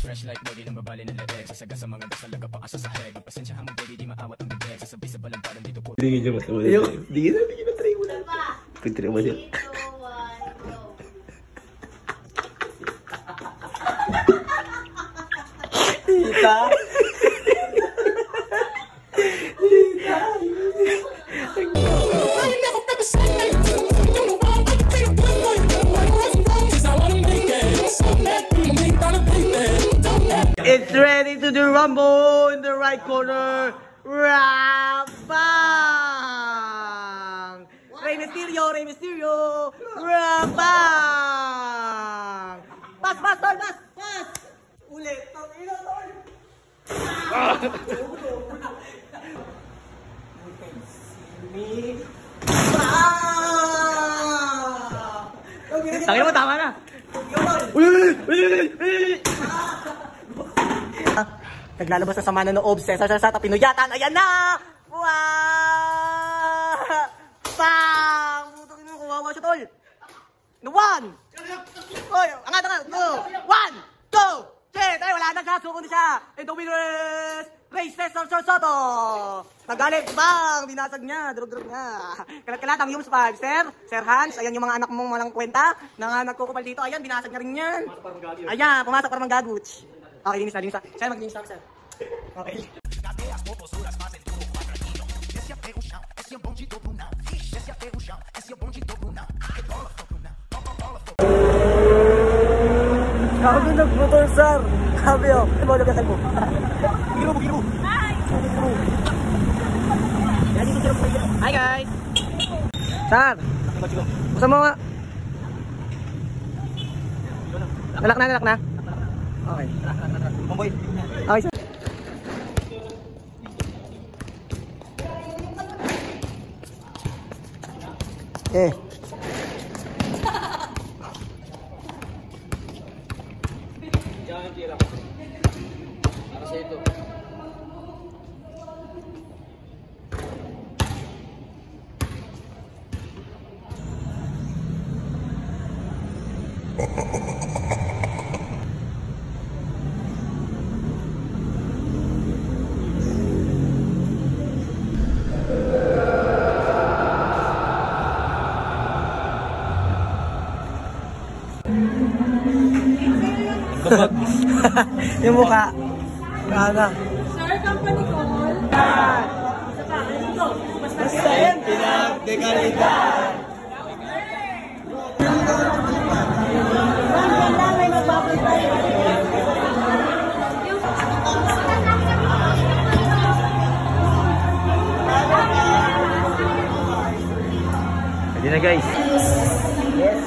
Fresh like body ng babali ng leeg. Sasaga sa mga dasal laga pa asa sa head. Magpasensya hamon baby di maawat ang bibig. Sasabi sa balantaran dito po. Hindi ka matawag. Hindi ka try mo lang. Kuntira mo siya. Tita. It's ready to do rumble in the right corner. Rabang! Rey Mysterio! Rabang! Pas! Tol! Pas! Ulit! Tol! You can see me. Tangin mo, tama na! Naglalabas na sa mananoob, Cesar Sarsata, pinuyatan, ayan na! Wow! Bang! Butang ino, kawawa siya, tol! No, 1! Oy, angat! Go! 1, 2, 3! Ay, wala na siya, suko na siya! And the winner is Rey Cesar Sarsata! Nagalit, bang! Binasag niya, drug niya. Kalat-kalat ang Yums 5, Sir Hans, ayan yung mga anak mong walang kwenta na nagkukupal dito, ayan, binasag niya rin yan. Ayan, pumasok para manggaguts. Okay, linis na. Sir, maglinis na, sir. Okay. Sabi nagmotor, sir. Sabi o. Ano ba nagkasal mo? Bigil mo. Hi, guys. Sir. Gusto mo nga? Nalak na. Okay. Mamboy. Okay, sir. Eh. Jangan tira. Para sa ito. Yung mukha. Sana. Sir, company call. Basta yan, pinag-dekalidad. Pwede na, guys. Yes.